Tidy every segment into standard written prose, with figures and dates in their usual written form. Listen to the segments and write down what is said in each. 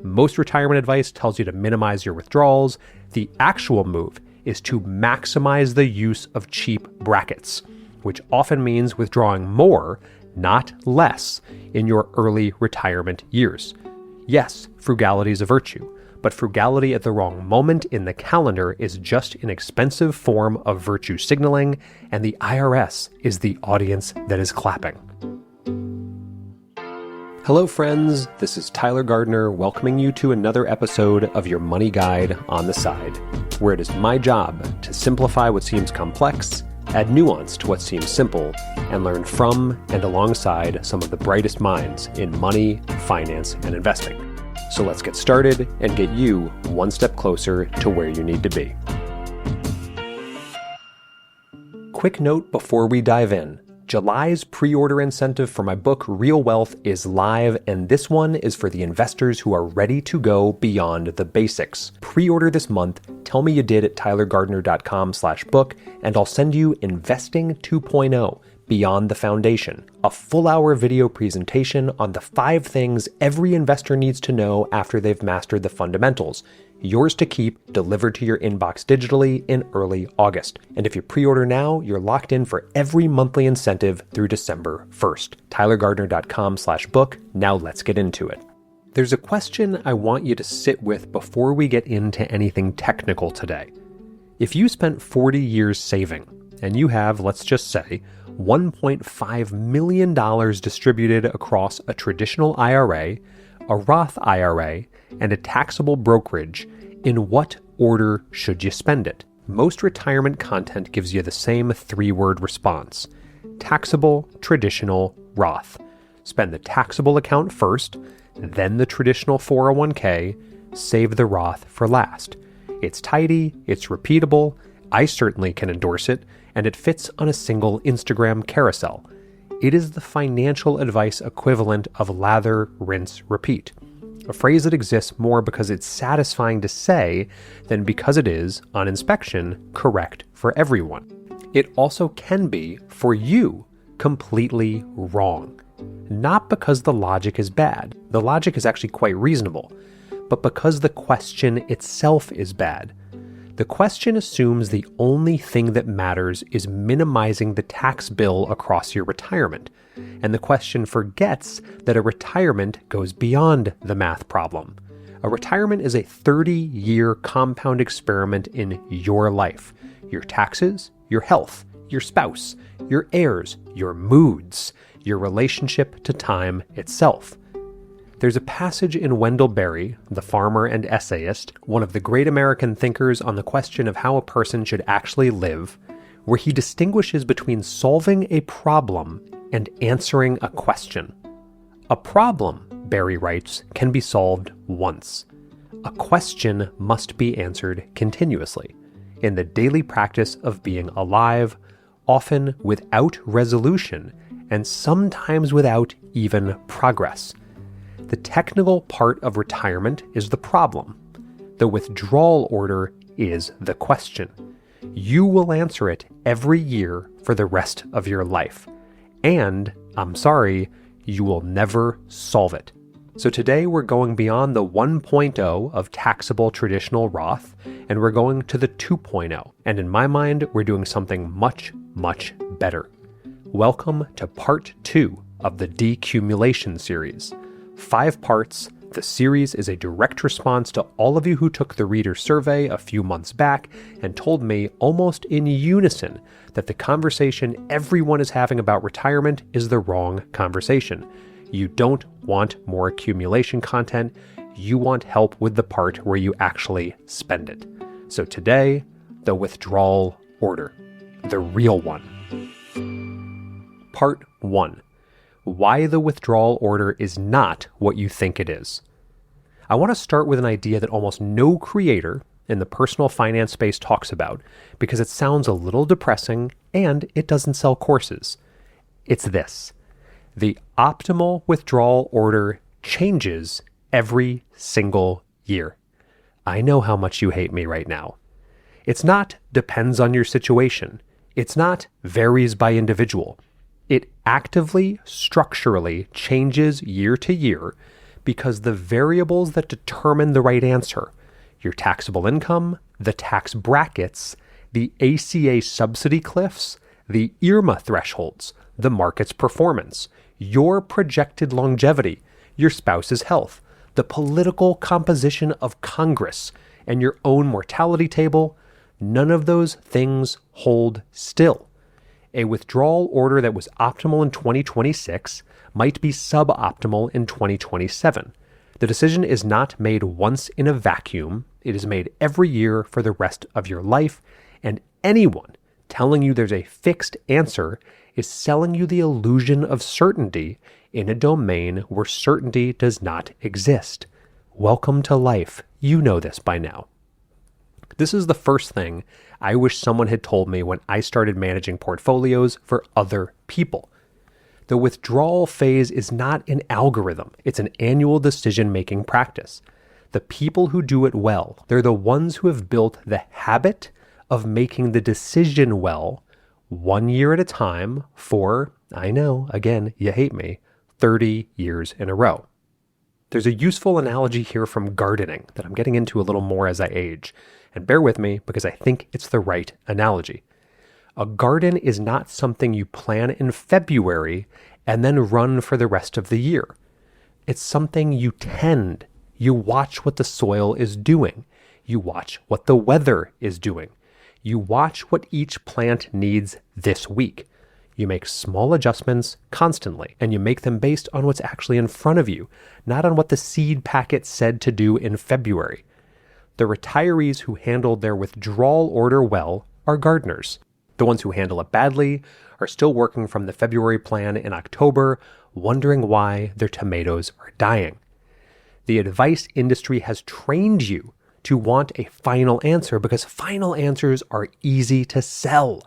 Most retirement advice tells you to minimize your withdrawals. The actual move is to maximize the use of cheap brackets, which often means withdrawing more, not less, in your early retirement years. Yes, frugality is a virtue, but frugality at the wrong moment in the calendar is just an expensive form of virtue signaling, and the IRS is the audience that is clapping. Hello friends, this is Tyler Gardner welcoming you to another episode of your Money Guide on the Side, where it is my job to simplify what seems complex, add nuance to what seems simple, and learn from and alongside some of the brightest minds in money, finance, and investing. So let's get started and get you one step closer to where you need to be. Quick note before we dive in. July's pre-order incentive for my book, Real Wealth, is live, and this one is for the investors who are ready to go beyond the basics. Pre-order this month, tell me you did at tylergardner.com/book, and I'll send you Investing 2.0, Beyond the Foundation, a full-hour video presentation on the 5 things every investor needs to know after they've mastered the fundamentals. Yours to keep, delivered to your inbox digitally in early August. And if you pre-order now, you're locked in for every monthly incentive through December 1st. tylergardner.com/book. Now let's get into it. There's a question I want you to sit with before we get into anything technical today. If you spent 40 years saving, and you have, let's just say, $1.5 million distributed across a traditional IRA, a Roth IRA, and a taxable brokerage, in what order should you spend it? Most retirement content gives you the same 3-word response: taxable, traditional, Roth. Spend the taxable account first, then the traditional 401k, save the Roth for last. It's tidy, it's repeatable, I certainly can endorse it, and it fits on a single Instagram carousel. It is the financial advice equivalent of lather, rinse, repeat. A phrase that exists more because it's satisfying to say than because it is, on inspection, correct for everyone. It also can be, for you, completely wrong. Not because the logic is bad. The logic is actually quite reasonable, but because the question itself is bad. The question assumes the only thing that matters is minimizing the tax bill across your retirement, and the question forgets that a retirement goes beyond the math problem. A retirement is a 30-year compound experiment in your life, your taxes, your health, your spouse, your heirs, your moods, your relationship to time itself. There's a passage in Wendell Berry, the farmer and essayist, one of the great American thinkers on the question of how a person should actually live, where he distinguishes between solving a problem and answering a question. A problem, Berry writes, can be solved once. A question must be answered continuously, in the daily practice of being alive, often without resolution, and sometimes without even progress. The technical part of retirement is the problem. The withdrawal order is the question. You will answer it every year for the rest of your life. And, I'm sorry, you will never solve it. So today we're going beyond the 1.0 of taxable traditional Roth, and we're going to the 2.0. And in my mind, we're doing something much, much better. Welcome to part 2 of the Decumulation series. 5 parts. The series is a direct response to all of you who took the reader survey a few months back and told me almost in unison that the conversation everyone is having about retirement is the wrong conversation. You don't want more accumulation content. You want help with the part where you actually spend it. So today, the withdrawal order, the real one. Part 1. Why the withdrawal order is not what you think it is. I want to start with an idea that almost no creator in the personal finance space talks about because it sounds a little depressing and it doesn't sell courses. It's this: the optimal withdrawal order changes every single year. I know how much you hate me right now. It's not depends on your situation. It's not varies by individual. It actively, structurally changes year to year because the variables that determine the right answer, your taxable income, the tax brackets, the ACA subsidy cliffs, the IRMA thresholds, the market's performance, your projected longevity, your spouse's health, the political composition of Congress, and your own mortality table, none of those things hold still. A withdrawal order that was optimal in 2026 might be suboptimal in 2027. The decision is not made once in a vacuum. It is made every year for the rest of your life, and anyone telling you there's a fixed answer is selling you the illusion of certainty in a domain where certainty does not exist. Welcome to life. You know this by now. This is the first thing I wish someone had told me when I started managing portfolios for other people. The withdrawal phase is not an algorithm. It's an annual decision-making practice. The people who do it well, they're the ones who have built the habit of making the decision well, 1 year at a time for, I know, again, you hate me, 30 years in a row. There's a useful analogy here from gardening that I'm getting into a little more as I age. And bear with me because I think it's the right analogy. A garden is not something you plan in February and then run for the rest of the year. It's something you tend. You watch what the soil is doing. You watch what the weather is doing. You watch what each plant needs this week. You make small adjustments constantly, and you make them based on what's actually in front of you, not on what the seed packet said to do in February. The retirees who handled their withdrawal order well are gardeners. The ones who handle it badly are still working from the February plan in October, wondering why their tomatoes are dying. The advice industry has trained you to want a final answer because final answers are easy to sell.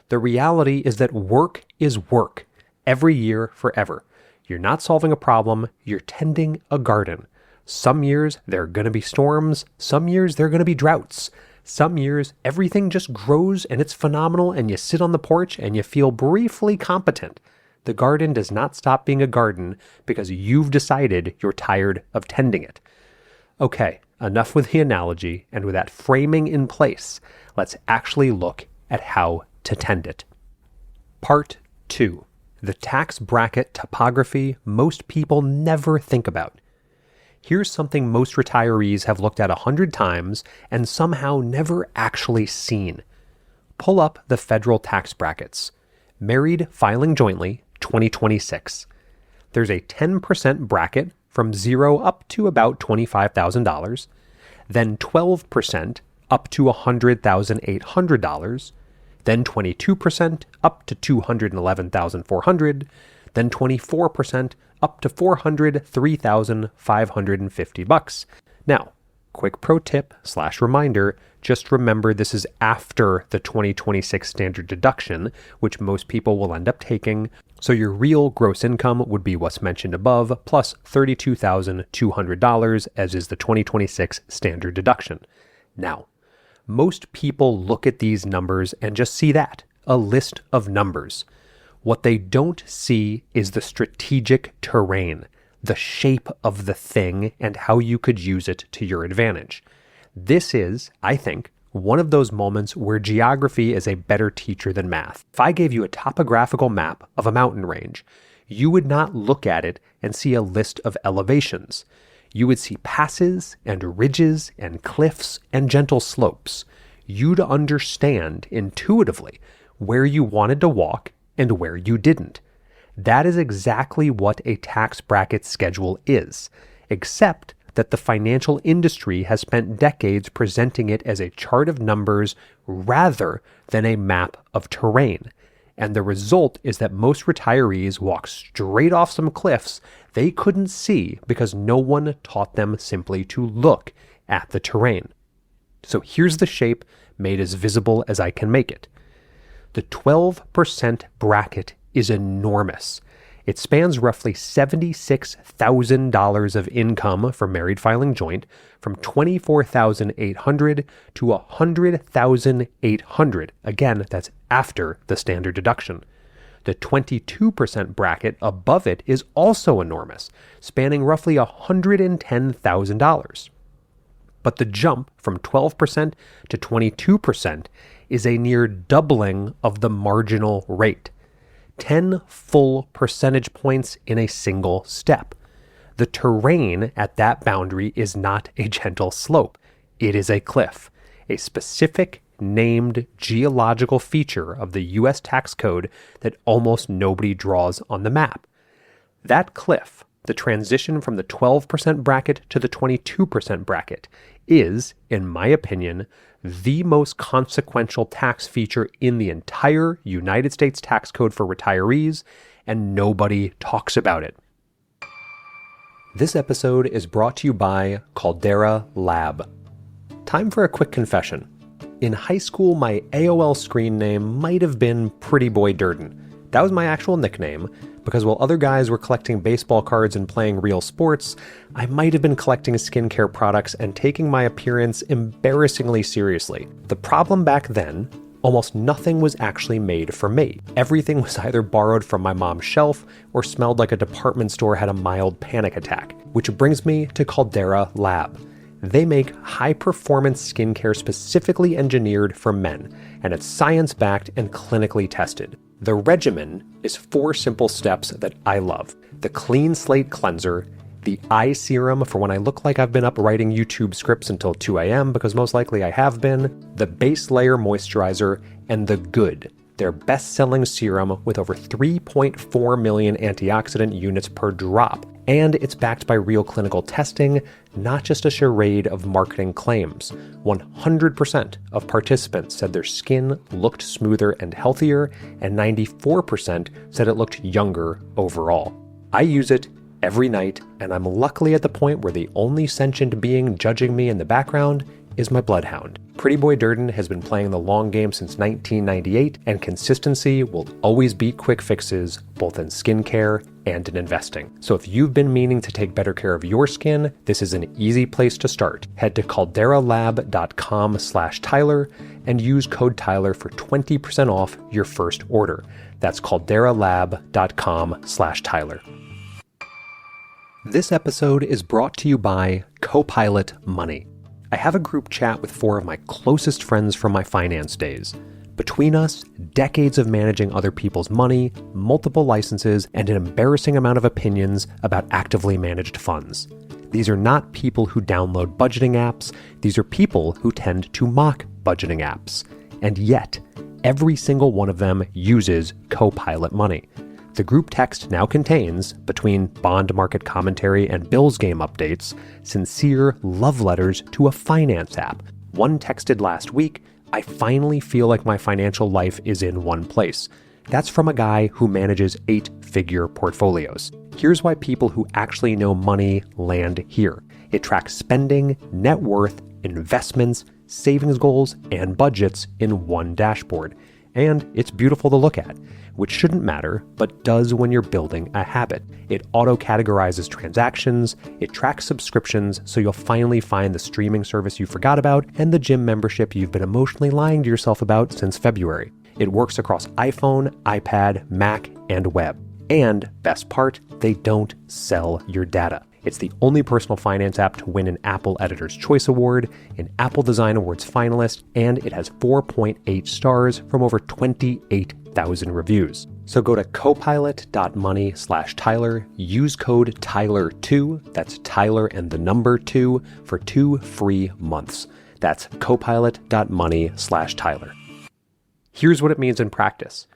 The reality is that work is work, every year, forever. You're not solving a problem, you're tending a garden. Some years there are going to be storms, some years there are going to be droughts. Some years everything just grows and it's phenomenal and you sit on the porch and you feel briefly competent. The garden does not stop being a garden because you've decided you're tired of tending it. Okay, enough with the analogy, and with that framing in place, let's actually look at how to tend it. Part 2. The tax bracket topography most people never think about. Here's something most retirees have looked at 100 times and somehow never actually seen. Pull up the federal tax brackets. Married filing jointly, 2026. There's a 10% bracket from 0 up to about $25,000, then 12% up to $100,800, then 22% up to $211,400, then 24% up to $403,550. Now, quick pro tip / reminder, just remember this is after the 2026 standard deduction, which most people will end up taking. So your real gross income would be what's mentioned above, plus $32,200, as is the 2026 standard deduction. Now, most people look at these numbers and just see that, a list of numbers. What they don't see is the strategic terrain, the shape of the thing, and how you could use it to your advantage. This is, I think, one of those moments where geography is a better teacher than math. If I gave you a topographical map of a mountain range, you would not look at it and see a list of elevations. You would see passes and ridges and cliffs and gentle slopes. You'd understand intuitively where you wanted to walk and where you didn't. That is exactly what a tax bracket schedule is, except that the financial industry has spent decades presenting it as a chart of numbers rather than a map of terrain. And the result is that most retirees walk straight off some cliffs they couldn't see because no one taught them simply to look at the terrain. So here's the shape made as visible as I can make it. The 12% bracket is enormous. It spans roughly $76,000 of income for married filing joint, from $24,800 to $100,800. Again, that's after the standard deduction. The 22% bracket above it is also enormous, spanning roughly $110,000. But the jump from 12% to 22% is a near doubling of the marginal rate. 10 full percentage points in a single step. The terrain at that boundary is not a gentle slope. It is a cliff, a specific named geological feature of the U.S. tax code that almost nobody draws on the map. That cliff, the transition from the 12% bracket to the 22% bracket, is, in my opinion, the most consequential tax feature in the entire United States tax code for retirees, and nobody talks about it. This episode is brought to you by Caldera Lab. Time for a quick confession. In high school, my AOL screen name might have been Pretty Boy Durden. That was my actual nickname, because while other guys were collecting baseball cards and playing real sports, I might have been collecting skincare products and taking my appearance embarrassingly seriously. The problem back then, almost nothing was actually made for me. Everything was either borrowed from my mom's shelf or smelled like a department store had a mild panic attack. Which brings me to Caldera Lab. They make high-performance skincare specifically engineered for men, and it's science-backed and clinically tested. The regimen is 4 simple steps that I love. The clean slate cleanser, the eye serum for when I look like I've been up writing YouTube scripts until 2 a.m. because most likely I have been, the base layer moisturizer, and the Good, their best-selling serum with over 3.4 million antioxidant units per drop. And it's backed by real clinical testing, not just a charade of marketing claims. 100% of participants said their skin looked smoother and healthier, and 94% said it looked younger overall. I use it every night, and I'm luckily at the point where the only sentient being judging me in the background is my bloodhound. Pretty Boy Durden has been playing the long game since 1998, and consistency will always beat quick fixes, both in skincare and in investing. So if you've been meaning to take better care of your skin, this is an easy place to start. Head to calderalab.com/Tyler and use code Tyler for 20% off your first order. That's calderalab.com/Tyler. This episode is brought to you by Copilot Money. I have a group chat with 4 of my closest friends from my finance days. Between us, decades of managing other people's money, multiple licenses, and an embarrassing amount of opinions about actively managed funds. These are not people who download budgeting apps. These are people who tend to mock budgeting apps. And yet, every single one of them uses Copilot Money. The group text now contains, between bond market commentary and Bills game updates, sincere love letters to a finance app. One texted last week, "I finally feel like my financial life is in one place." That's from a guy who manages 8-figure portfolios. Here's why people who actually know money land here. It tracks spending, net worth, investments, savings goals, and budgets in one dashboard. And it's beautiful to look at, which shouldn't matter, but does when you're building a habit. It auto-categorizes transactions, it tracks subscriptions, so you'll finally find the streaming service you forgot about and the gym membership you've been emotionally lying to yourself about since February. It works across iPhone, iPad, Mac, and web. And, best part, they don't sell your data. It's the only personal finance app to win an Apple Editor's Choice Award, an Apple Design Awards finalist, and it has 4.8 stars from over 28,000 reviews. So go to copilot.money/Tyler, use code Tyler2, that's Tyler and the number 2, for 2 free months. That's copilot.money/Tyler. Here's what it means in practice.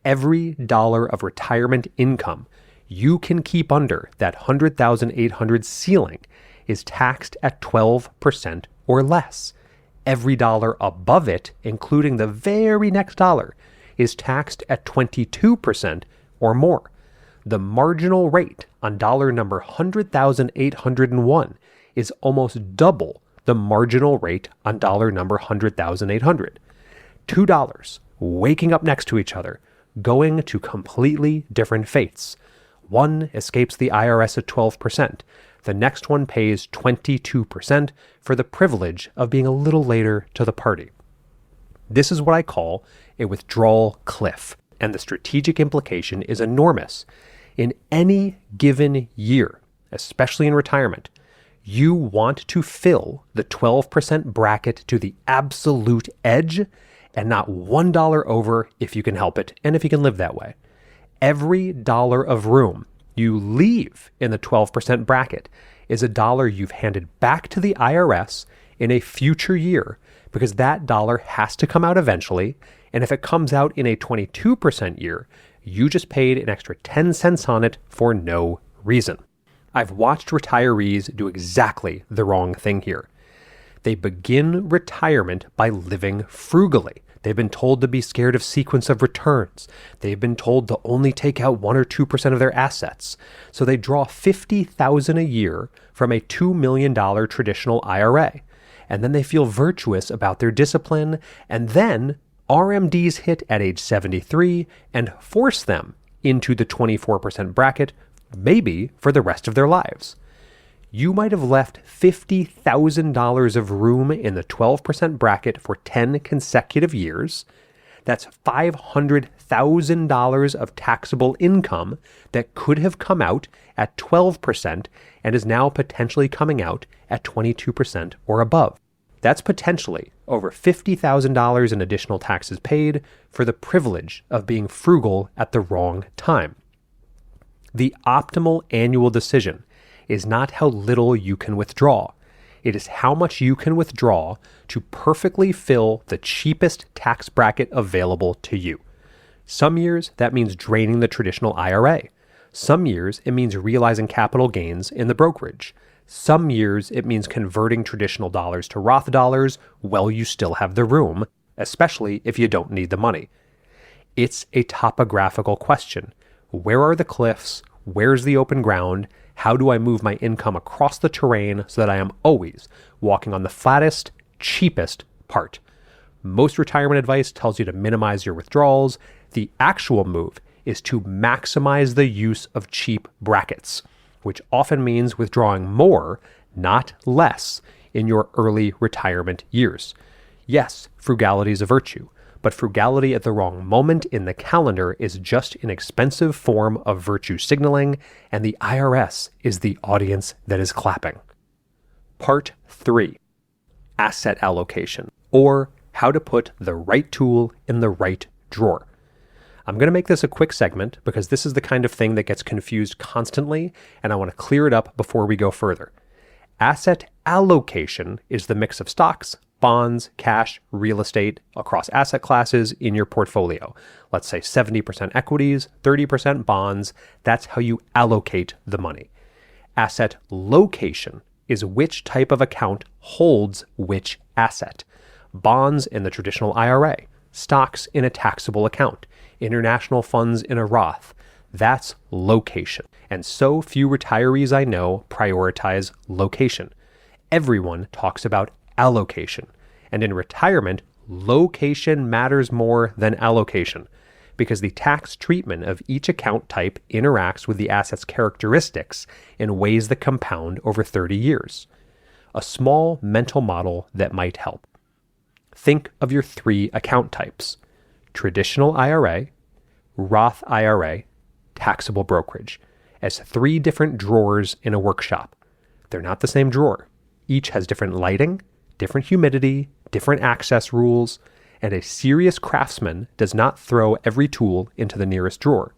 Every dollar of retirement income you can keep under that $100,800 ceiling is taxed at 12% or less. Every dollar above it, including the very next dollar, is taxed at 22% or more. The marginal rate on dollar number 100,801 is almost double the marginal rate on dollar number 100,800. $2 waking up next to each other, going to completely different fates. One escapes the IRS at 12%. The next one pays 22% for the privilege of being a little later to the party. This is what I call a withdrawal cliff. and the strategic implication is enormous. In any given year, especially in retirement, you want to fill the 12% bracket to the absolute edge and not $1 over if you can help it and if you can live that way. Every dollar of room you leave in the 12% bracket is a dollar you've handed back to the IRS in a future year because that dollar has to come out eventually. And if it comes out in a 22% year, you just paid an extra 10 cents on it for no reason. I've watched retirees do exactly the wrong thing here. They begin retirement by living frugally. They've been told to be scared of sequence of returns. They've been told to only take out 1 or 2% of their assets. So they draw $50,000 a year from a $2 million traditional IRA. And then they feel virtuous about their discipline. And then RMDs hit at age 73 and force them into the 24% bracket, maybe for the rest of their lives. You might have left $50,000 of room in the 12% bracket for 10 consecutive years. That's $500,000 of taxable income that could have come out at 12% and is now potentially coming out at 22% or above. That's potentially over $50,000 in additional taxes paid for the privilege of being frugal at the wrong time. The optimal annual decision is not how little you can withdraw. It is how much you can withdraw to perfectly fill the cheapest tax bracket available to you. Some years, that means draining the traditional IRA. Some years, it means realizing capital gains in the brokerage. Some years, it means converting traditional dollars to Roth dollars while you still have the room, especially if you don't need the money. It's a topographical question. Where are the cliffs? Where's the open ground? How do I move my income across the terrain so that I am always walking on the flattest, cheapest part? Most retirement advice tells you to minimize your withdrawals. The actual move is to maximize the use of cheap brackets, which often means withdrawing more, not less, in your early retirement years. Yes, frugality is a virtue, but frugality at the wrong moment in the calendar is just an expensive form of virtue signaling, and the IRS is the audience that is clapping. Part 3, asset allocation, or how to put the right tool in the right drawer. I'm going to make this a quick segment because this is the kind of thing that gets confused constantly, and I want to clear it up before we go further. Asset allocation is the mix of stocks, bonds, cash, real estate across asset classes in your portfolio. Let's say 70% equities, 30% bonds. That's how you allocate the money. Asset location is which type of account holds which asset. Bonds in the traditional IRA, stocks in a taxable account, international funds in a Roth. That's location. And so few retirees I know prioritize location. Everyone talks about allocation. And in retirement, location matters more than allocation because the tax treatment of each account type interacts with the asset's characteristics in ways that compound over 30 years. A small mental model that might help. Think of your 3 account types: traditional IRA, Roth IRA, taxable brokerage, as 3 different drawers in a workshop. They're not the same drawer. Each has different lighting, different humidity, different access rules, and a serious craftsman does not throw every tool into the nearest drawer.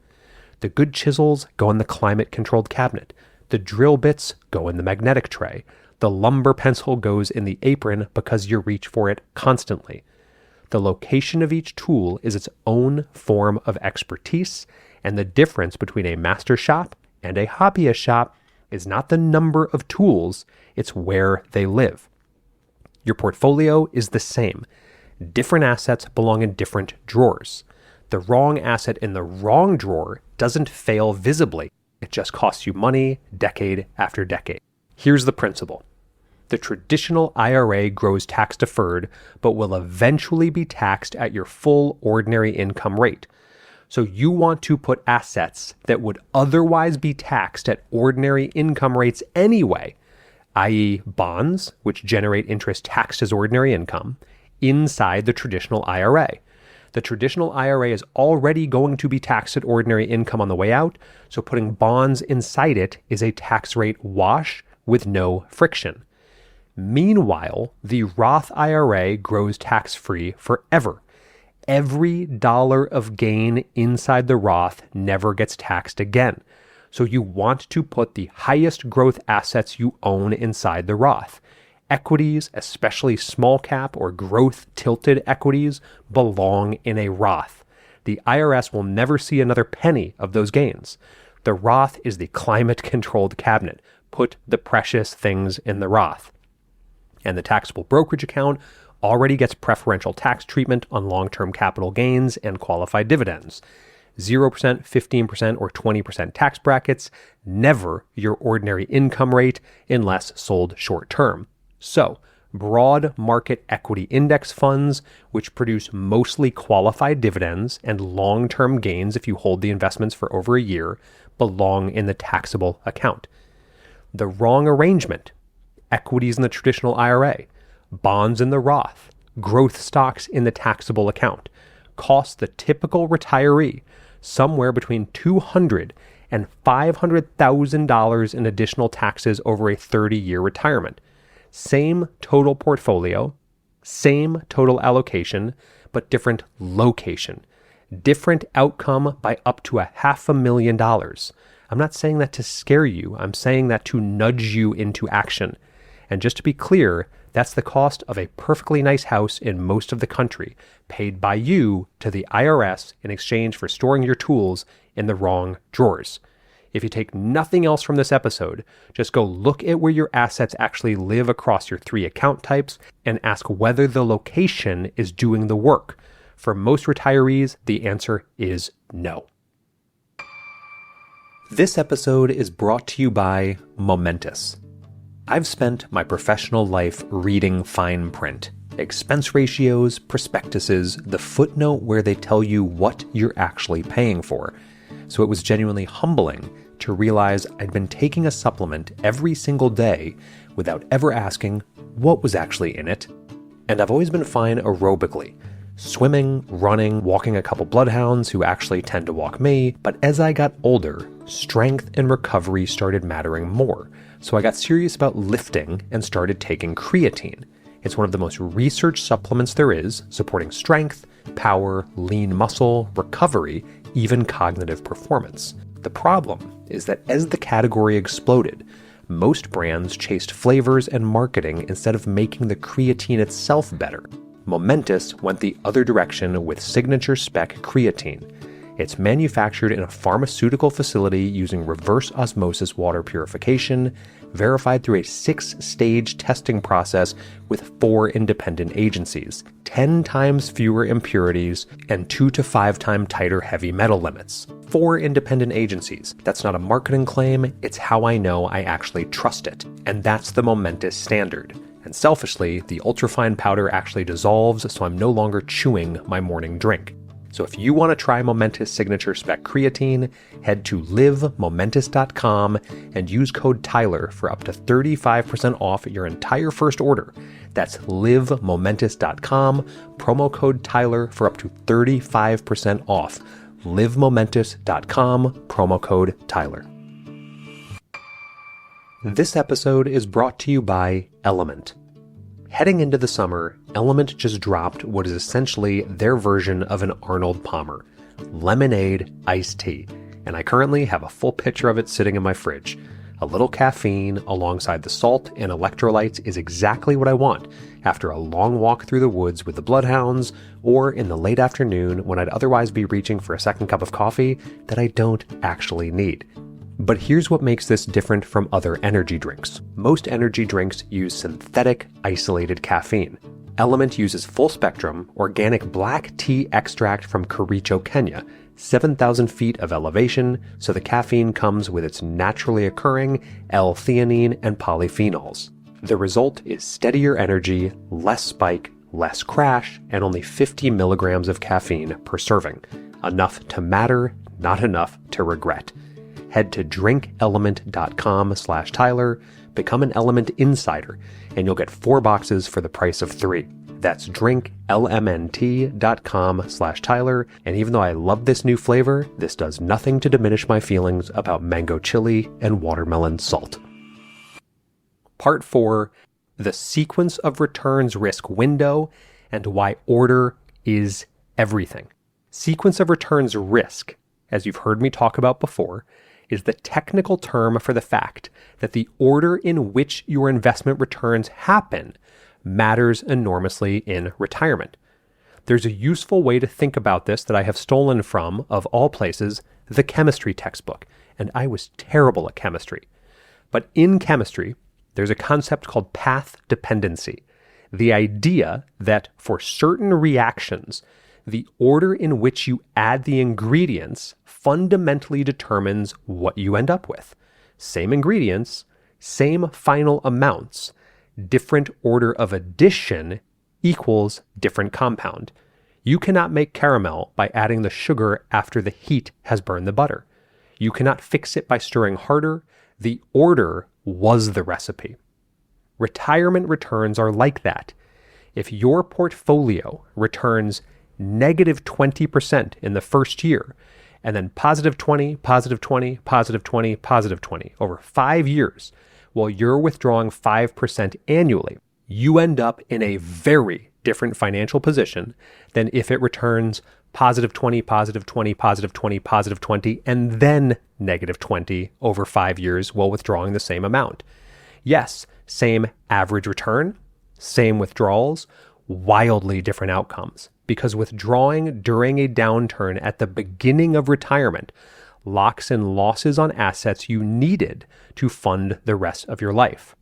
The good chisels go in the climate-controlled cabinet. The drill bits go in the magnetic tray. The lumber pencil goes in the apron because you reach for it constantly. The location of each tool is its own form of expertise, and the difference between a master shop and a hobbyist shop is not the number of tools, it's where they live. Your portfolio is the same. Different assets belong in different drawers. The wrong asset in the wrong drawer doesn't fail visibly. It just costs you money decade after decade. Here's the principle. The traditional IRA grows tax deferred, but will eventually be taxed at your full ordinary income rate. So you want to put assets that would otherwise be taxed at ordinary income rates anyway, i.e. bonds, which generate interest taxed as ordinary income, inside the traditional IRA. The traditional IRA is already going to be taxed at ordinary income on the way out, so putting bonds inside it is a tax rate wash with no friction. Meanwhile, the Roth IRA grows tax-free forever. Every dollar of gain inside the Roth never gets taxed again. So you want to put the highest growth assets you own inside the Roth. Equities, especially small cap or growth tilted equities, belong in a Roth. The IRS will never see another penny of those gains. The Roth is the climate controlled cabinet. Put the precious things in the Roth. And the taxable brokerage account already gets preferential tax treatment on long-term capital gains and qualified dividends. 0%, 15%, or 20% tax brackets, never your ordinary income rate unless sold short-term. So, broad market equity index funds, which produce mostly qualified dividends and long-term gains if you hold the investments for over a year, belong in the taxable account. The wrong arrangement: equities in the traditional IRA, bonds in the Roth, growth stocks in the taxable account, costs the typical retiree somewhere between $200,000 and $500,000 in additional taxes over a 30-year retirement. Same total portfolio, same total allocation, but different location. Different outcome by up to $500,000. I'm not saying that to scare you. I'm saying that to nudge you into action. And just to be clear, that's the cost of a perfectly nice house in most of the country, paid by you to the IRS in exchange for storing your tools in the wrong drawers. If you take nothing else from this episode, just go look at where your assets actually live across your 3 account types and ask whether the location is doing the work. For most retirees, the answer is no. This episode is brought to you by Momentous. I've spent my professional life reading fine print, expense ratios, prospectuses, the footnote where they tell you what you're actually paying for. So it was genuinely humbling to realize I'd been taking a supplement every single day without ever asking what was actually in it. And I've always been fine aerobically. Swimming, running, walking a couple bloodhounds who actually tend to walk me. But as I got older, strength and recovery started mattering more. So I got serious about lifting and started taking creatine. It's one of the most researched supplements there is, supporting strength, power, lean muscle, recovery, even cognitive performance. The problem is that as the category exploded, most brands chased flavors and marketing instead of making the creatine itself better. Momentous went the other direction with signature spec creatine. It's manufactured in a pharmaceutical facility using reverse osmosis water purification, verified through a 6-stage testing process with 4 independent agencies, 10 times fewer impurities, and 2 to 5 times tighter heavy metal limits. 4 independent agencies. That's not a marketing claim, it's how I know I actually trust it. And that's the Momentous standard. And selfishly, the ultrafine powder actually dissolves, so I'm no longer chewing my morning drink. So if you want to try Momentous Signature Spec Creatine, head to livemomentous.com and use code Tyler for up to 35% off your entire first order. That's livemomentous.com, promo code Tyler for up to 35% off. livemomentous.com, promo code Tyler. This episode is brought to you by LMNT. Heading into the summer, LMNT just dropped what is essentially their version of an Arnold Palmer, lemonade iced tea, and I currently have a full pitcher of it sitting in my fridge. A little caffeine alongside the salt and electrolytes is exactly what I want after a long walk through the woods with the bloodhounds, or in the late afternoon when I'd otherwise be reaching for a second cup of coffee that I don't actually need. But here's what makes this different from other energy drinks. Most energy drinks use synthetic, isolated caffeine. LMNT uses full-spectrum, organic black tea extract from Kericho, Kenya, 7,000 feet of elevation, so the caffeine comes with its naturally occurring L-theanine and polyphenols. The result is steadier energy, less spike, less crash, and only 50 milligrams of caffeine per serving. Enough to matter, not enough to regret. Head to drinkelement.com/Tyler, become an LMNT insider, and you'll get 4 boxes for the price of 3. That's drinklmnt.com/Tyler. And even though I love this new flavor, this does nothing to diminish my feelings about mango chili and watermelon salt. Part 4, the sequence of returns risk window and why order is everything. Sequence of returns risk, as you've heard me talk about before, is the technical term for the fact that the order in which your investment returns happen matters enormously in retirement. There's a useful way to think about this that I have stolen from, of all places, the chemistry textbook, and I was terrible at chemistry. But in chemistry, there's a concept called path dependency, the idea that for certain reactions, the order in which you add the ingredients fundamentally determines what you end up with. Same ingredients, same final amounts, different order of addition equals different compound. You cannot make caramel by adding the sugar after the heat has burned the butter. You cannot fix it by stirring harder. The order was the recipe. Retirement returns are like that. If your portfolio returns negative 20% in the first year, and then positive 20, positive 20, positive 20, positive 20 over 5 years, while you're withdrawing 5% annually, you end up in a very different financial position than if it returns positive 20, positive 20, positive 20, positive 20, and then negative 20 over 5 years while withdrawing the same amount. Yes, same average return, same withdrawals, wildly different outcomes. Because withdrawing during a downturn at the beginning of retirement locks in losses on assets you needed to fund the rest of your life.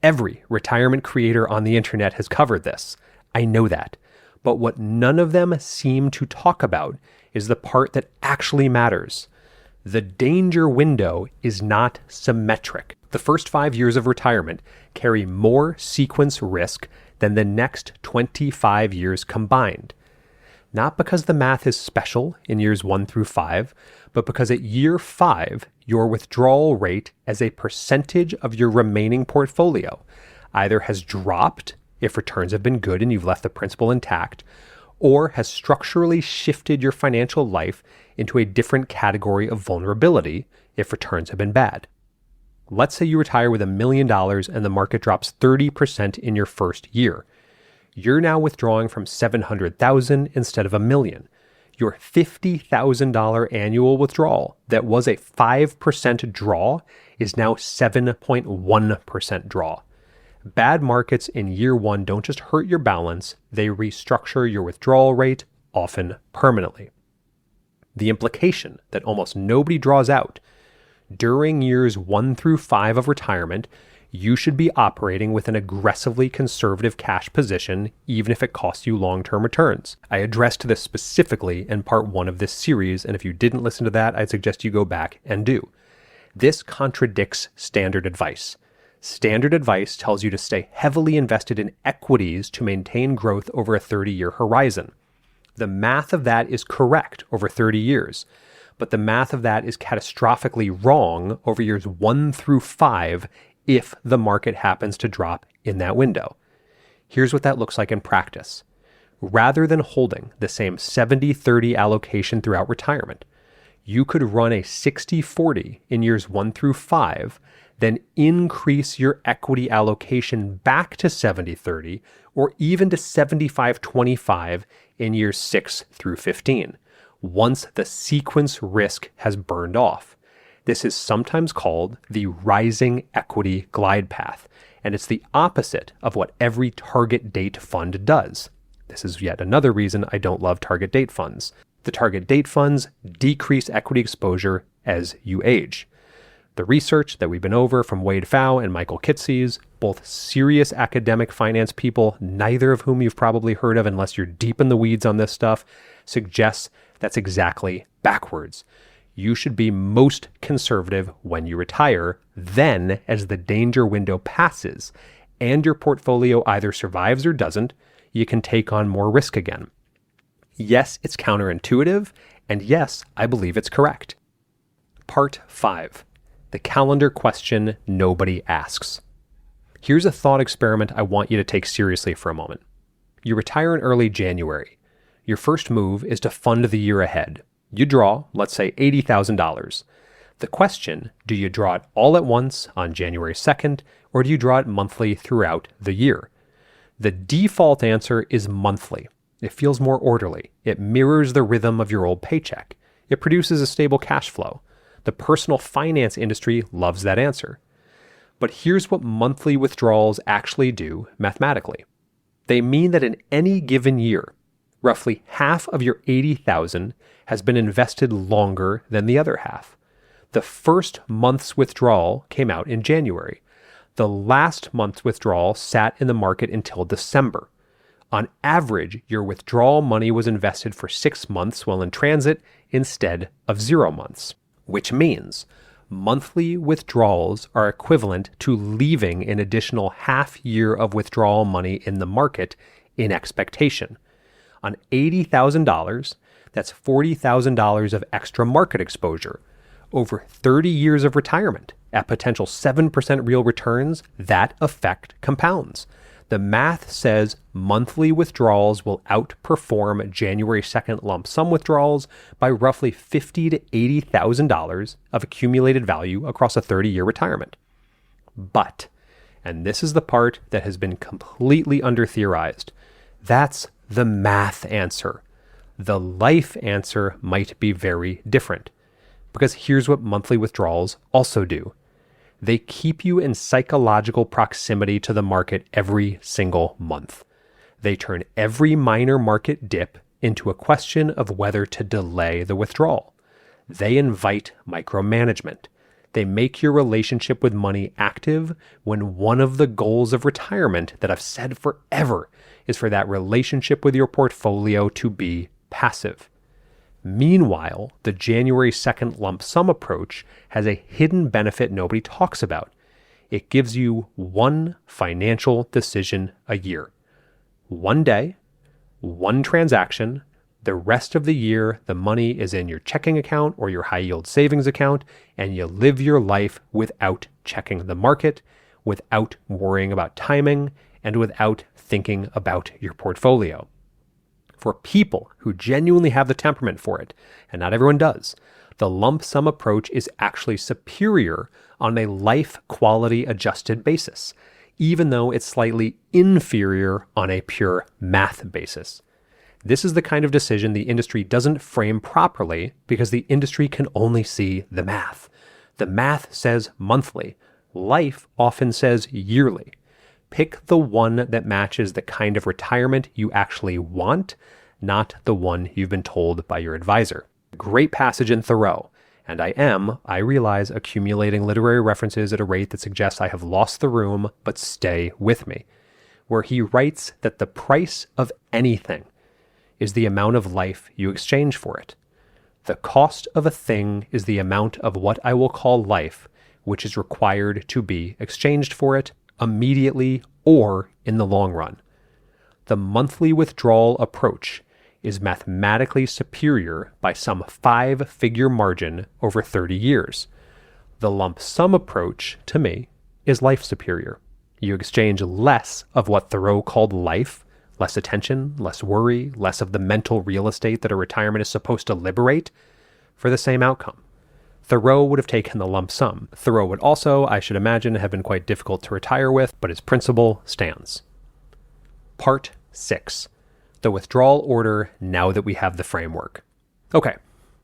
Every retirement creator on the internet has covered this. I know that. But what none of them seem to talk about is the part that actually matters. The danger window is not symmetric. The first 5 years of retirement carry more sequence risk than the next 25 years combined. Not because the math is special in years 1 through 5, but because at year 5, your withdrawal rate as a percentage of your remaining portfolio either has dropped if returns have been good and you've left the principal intact, or has structurally shifted your financial life into a different category of vulnerability if returns have been bad. Let's say you retire with $1 million and the market drops 30% in your first year. You're now withdrawing from $700,000 instead of $1 million. Your $50,000 annual withdrawal that was a 5% draw is now 7.1% draw. Bad markets in year 1 don't just hurt your balance, they restructure your withdrawal rate, often permanently. The implication that almost nobody draws out: during years 1 through 5 of retirement, you should be operating with an aggressively conservative cash position, even if it costs you long-term returns. I addressed this specifically in part 1 of this series, and if you didn't listen to that, I'd suggest you go back and do. This contradicts standard advice. Standard advice tells you to stay heavily invested in equities to maintain growth over a 30-year horizon. The math of that is correct over 30 years, but the math of that is catastrophically wrong over years 1 through 5 if the market happens to drop in that window. Here's what that looks like in practice. Rather than holding the same 70-30 allocation throughout retirement, you could run a 60-40 in years 1 through 5, then increase your equity allocation back to 70-30 or even to 75-25 in years 6 through 15, once the sequence risk has burned off. This is sometimes called the rising equity glide path, and it's the opposite of what every target date fund does. This is yet another reason I don't love target date funds. The target date funds decrease equity exposure as you age. The research that we've been over from Wade Pfau and Michael Kitces, both serious academic finance people, neither of whom you've probably heard of unless you're deep in the weeds on this stuff, suggests that's exactly backwards. You should be most conservative when you retire. Then, as the danger window passes and your portfolio either survives or doesn't, you can take on more risk again. Yes, it's counterintuitive, and yes, I believe it's correct. Part 5. The calendar question nobody asks. Here's a thought experiment I want you to take seriously for a moment. You retire in early January. Your first move is to fund the year ahead. You draw, let's say, $80,000. The question, do you draw it all at once on January 2nd, or do you draw it monthly throughout the year? The default answer is monthly. It feels more orderly. It mirrors the rhythm of your old paycheck. It produces a stable cash flow. The personal finance industry loves that answer. But here's what monthly withdrawals actually do mathematically. They mean that in any given year, roughly half of your $80,000 has been invested longer than the other half. The first month's withdrawal came out in January. The last month's withdrawal sat in the market until December. On average, your withdrawal money was invested for 6 months while in transit instead of 0 months, which means monthly withdrawals are equivalent to leaving an additional half year of withdrawal money in the market in expectation. On $80,000, that's $40,000 of extra market exposure. Over 30 years of retirement at potential 7% real returns, that effect compounds. The math says monthly withdrawals will outperform January 2nd lump sum withdrawals by roughly $50,000 to $80,000 of accumulated value across a 30-year retirement. But, and this is the part that has been completely under-theorized, that's the math answer. The life answer might be very different. Because here's what monthly withdrawals also do. They keep you in psychological proximity to the market every single month. They turn every minor market dip into a question of whether to delay the withdrawal. They invite micromanagement. They make your relationship with money active when one of the goals of retirement that I've said forever is for that relationship with your portfolio to be passive. Meanwhile, the January 2nd lump sum approach has a hidden benefit nobody talks about. It gives you one financial decision a year. One day, one transaction. The rest of the year, the money is in your checking account or your high yield savings account, and you live your life without checking the market, without worrying about timing, and without thinking about your portfolio. For people who genuinely have the temperament for it, and not everyone does, the lump sum approach is actually superior on a life quality adjusted basis, even though it's slightly inferior on a pure math basis. This is the kind of decision the industry doesn't frame properly because the industry can only see the math. The math says monthly. Life often says yearly. Pick the one that matches the kind of retirement you actually want, not the one you've been told by your advisor. Great passage in Thoreau, and I realize, accumulating literary references at a rate that suggests I have lost the room, but stay with me, where he writes that the price of anything is the amount of life you exchange for it. The cost of a thing is the amount of what I will call life, which is required to be exchanged for it immediately or in the long run. The monthly withdrawal approach is mathematically superior by some 5-figure margin over 30 years. The lump sum approach, to me, is life superior. You exchange less of what Thoreau called life, less attention, less worry, less of the mental real estate that a retirement is supposed to liberate, for the same outcome. Thoreau would have taken the lump sum. Thoreau would also, I should imagine, have been quite difficult to retire with, but his principle stands. Part 6. The withdrawal order now that we have the framework. Okay,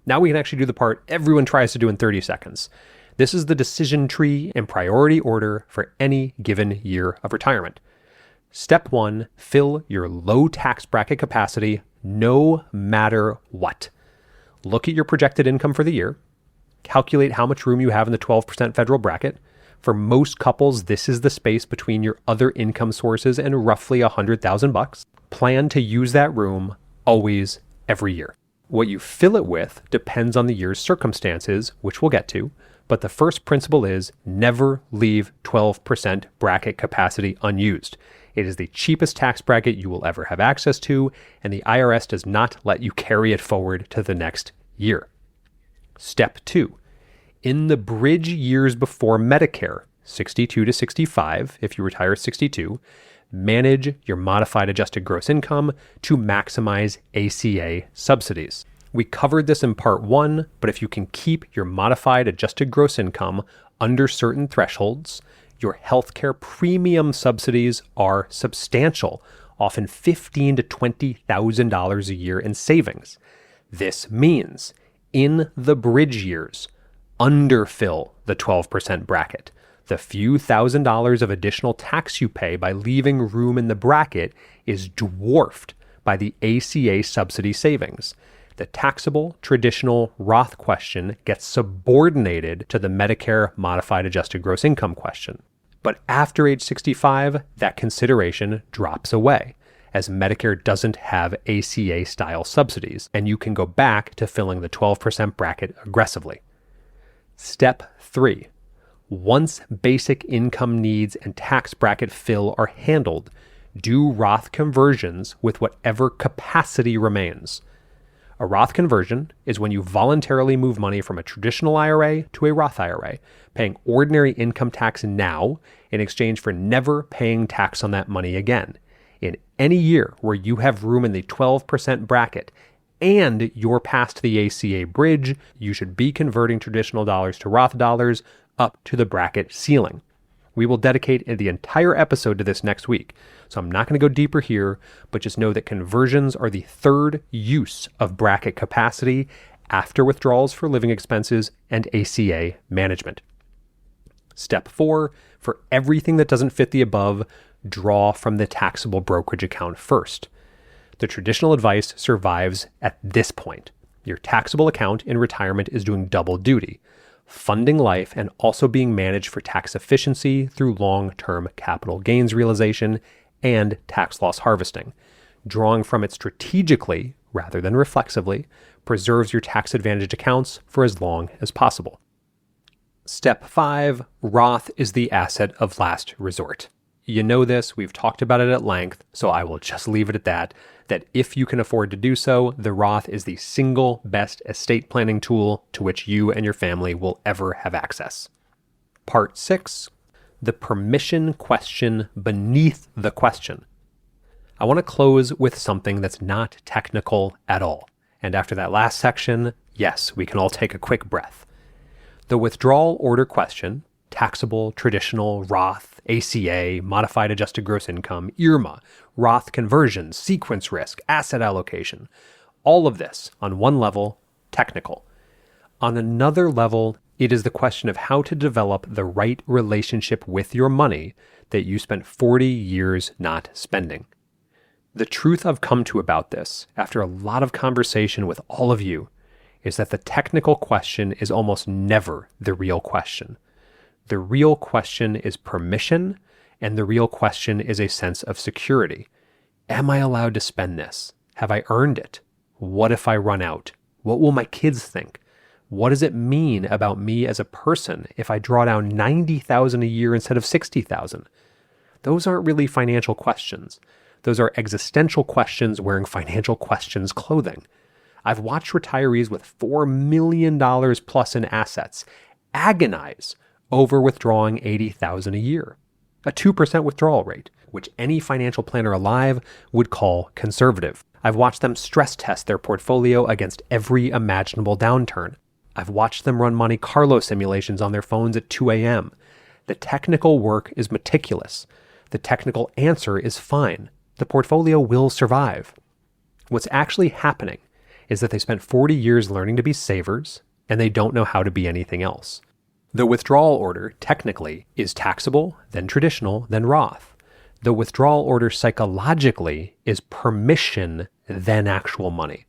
now we can actually do the part everyone tries to do in 30 seconds. This is the decision tree and priority order for any given year of retirement. Step 1, fill your low tax bracket capacity no matter what. Look at your projected income for the year. Calculate how much room you have in the 12% federal bracket. For most couples, this is the space between your other income sources and roughly $100,000. Plan to use that room always, every year. What you fill it with depends on the year's circumstances, which we'll get to, but the first principle is never leave 12% bracket capacity unused. It is the cheapest tax bracket you will ever have access to, and the IRS does not let you carry it forward to the next year. Step 2. In the bridge years before Medicare, 62 to 65, if you retire at 62, manage your modified adjusted gross income to maximize ACA subsidies. We covered this in part 1, but if you can keep your modified adjusted gross income under certain thresholds, your healthcare premium subsidies are substantial, often $15,000 to $20,000 a year in savings. This means, in the bridge years, underfill the 12% bracket. The few $1,000s of additional tax you pay by leaving room in the bracket is dwarfed by the ACA subsidy savings. The taxable, traditional Roth question gets subordinated to the Medicare modified adjusted gross income question. But after age 65, that consideration drops away, as Medicare doesn't have ACA-style subsidies, and you can go back to filling the 12% bracket aggressively. Step 3. Once basic income needs and tax bracket fill are handled, do Roth conversions with whatever capacity remains. A Roth conversion is when you voluntarily move money from a traditional IRA to a Roth IRA, paying ordinary income tax now in exchange for never paying tax on that money again. In any year where you have room in the 12% bracket and you're past the ACA bridge, you should be converting traditional dollars to Roth dollars up to the bracket ceiling. We will dedicate the entire episode to this next week, so I'm not going to go deeper here, but just know that conversions are the third use of bracket capacity after withdrawals for living expenses and ACA management. Step 4, for everything that doesn't fit the above, draw from the taxable brokerage account first. The traditional advice survives at this point. Your taxable account in retirement is doing double duty, funding life and also being managed for tax efficiency through long-term capital gains realization and tax loss harvesting. Drawing from it strategically, rather than reflexively, preserves your tax-advantaged accounts for as long as possible. Step 5, Roth is the asset of last resort. You know this, we've talked about it at length, so I will just leave it at that if you can afford to do so, the Roth is the single best estate planning tool to which you and your family will ever have access. Part 6, the permission question beneath the question. I want to close with something that's not technical at all. And after that last section, yes, we can all take a quick breath. The withdrawal order question, taxable, traditional, Roth, ACA, modified adjusted gross income, IRMA, Roth conversions, sequence risk, asset allocation, all of this on one level, technical. On another level, it is the question of how to develop the right relationship with your money that you spent 40 years not spending. The truth I've come to about this, after a lot of conversation with all of you, is that the technical question is almost never the real question. The real question is permission, and the real question is a sense of security. Am I allowed to spend this? Have I earned it? What if I run out? What will my kids think? What does it mean about me as a person if I draw down $90,000 a year instead of $60,000? Those aren't really financial questions. Those are existential questions wearing financial questions clothing. I've watched retirees with $4 million plus in assets agonize over withdrawing $80,000 a year, a 2% withdrawal rate, which any financial planner alive would call conservative. I've watched them stress test their portfolio against every imaginable downturn. I've watched them run Monte Carlo simulations on their phones at 2 a.m. The technical work is meticulous. The technical answer is fine. The portfolio will survive. What's actually happening is that they spent 40 years learning to be savers, and they don't know how to be anything else. The withdrawal order, technically, is taxable, then traditional, then Roth. The withdrawal order psychologically is permission, then actual money.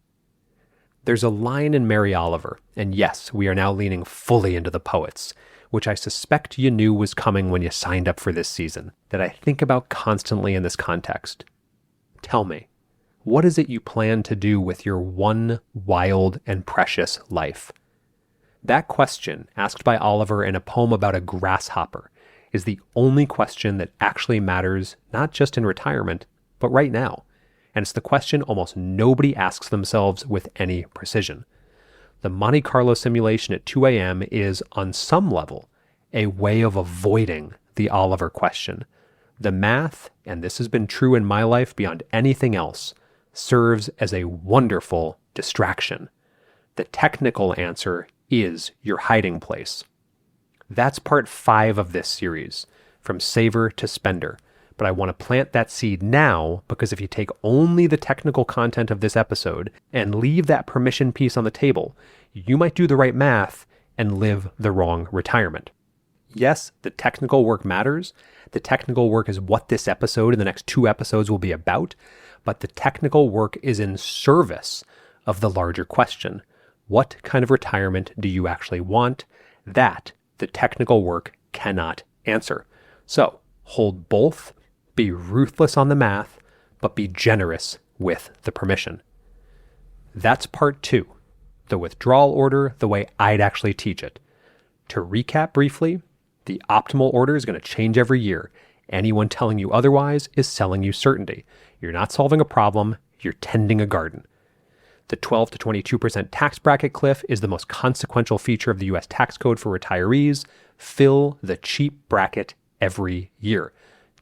There's a line in Mary Oliver, and yes, we are now leaning fully into the poets, which I suspect you knew was coming when you signed up for this season, that I think about constantly in this context. Tell me, what is it you plan to do with your one wild and precious life? That question, asked by Oliver in a poem about a grasshopper, is the only question that actually matters, not just in retirement, but right now. And it's the question almost nobody asks themselves with any precision. The Monte Carlo simulation at 2 a.m. is, on some level, a way of avoiding the Oliver question. The math, and this has been true in my life beyond anything else, serves as a wonderful distraction. The technical answer is your hiding place. That's part 5 of this series, from saver to spender. But I want to plant that seed now because if you take only the technical content of this episode and leave that permission piece on the table, you might do the right math and live the wrong retirement. Yes, the technical work matters. The technical work is what this episode and the next 2 episodes will be about, but the technical work is in service of the larger question. What kind of retirement do you actually want? That the technical work cannot answer. So hold both, be ruthless on the math, but be generous with the permission. That's part 2, the withdrawal order the way I'd actually teach it. To recap briefly, the optimal order is going to change every year. Anyone telling you otherwise is selling you certainty. You're not solving a problem, you're tending a garden. The 12 to 22% tax bracket cliff is the most consequential feature of the U.S. tax code for retirees. Fill the cheap bracket every year.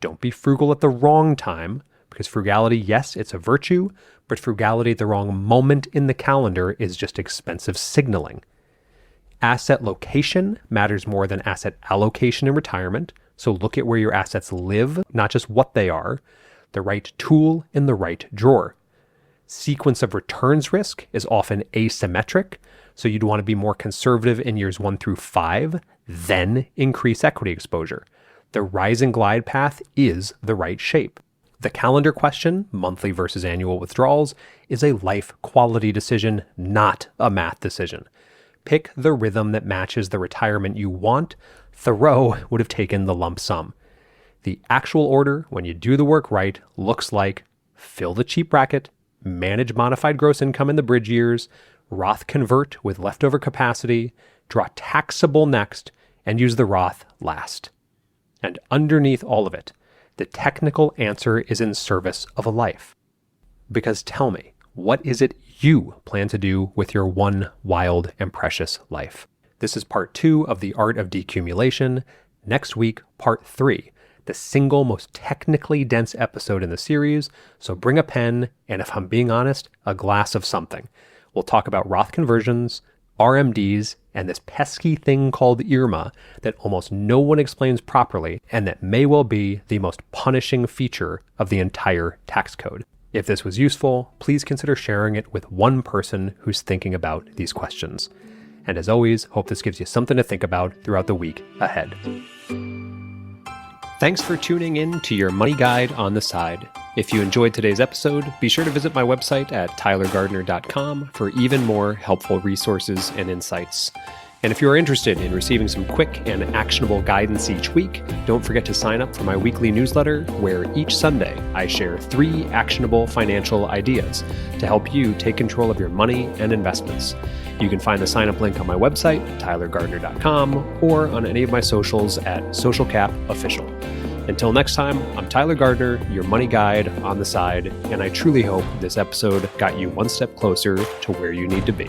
Don't be frugal at the wrong time, because frugality, yes, it's a virtue, but frugality at the wrong moment in the calendar is just expensive signaling. Asset location matters more than asset allocation in retirement, so look at where your assets live, not just what they are. The right tool in the right drawer. Sequence of returns risk is often asymmetric, so you'd want to be more conservative in years 1 through 5, then increase equity exposure. The rise and glide path is the right shape. The calendar question, monthly versus annual withdrawals, is a life quality decision, not a math decision. Pick the rhythm that matches the retirement you want. Thoreau would have taken the lump sum. The actual order, when you do the work right, looks like fill the cheap bracket, manage modified gross income in the bridge years, Roth convert with leftover capacity, draw taxable next, and use the Roth last. And underneath all of it, the technical answer is in service of a life. Because tell me, what is it you plan to do with your one wild and precious life? This is part 2 of the Art of Decumulation. Next week, part 3, the single most technically dense episode in the series. So bring a pen and, if I'm being honest, a glass of something. We'll talk about Roth conversions, RMDs, and this pesky thing called IRMA that almost no one explains properly and that may well be the most punishing feature of the entire tax code. If this was useful, please consider sharing it with one person who's thinking about these questions. And as always, hope this gives you something to think about throughout the week ahead. Thanks for tuning in to your Money Guide on the Side. If you enjoyed today's episode, be sure to visit my website at tylergardner.com for even more helpful resources and insights. And if you are interested in receiving some quick and actionable guidance each week, don't forget to sign up for my weekly newsletter, where each Sunday I share 3 actionable financial ideas to help you take control of your money and investments. You can find the sign-up link on my website, tylergardner.com, or on any of my socials at socialcapofficial. Until next time, I'm Tyler Gardner, your money guide on the side, and I truly hope this episode got you one step closer to where you need to be.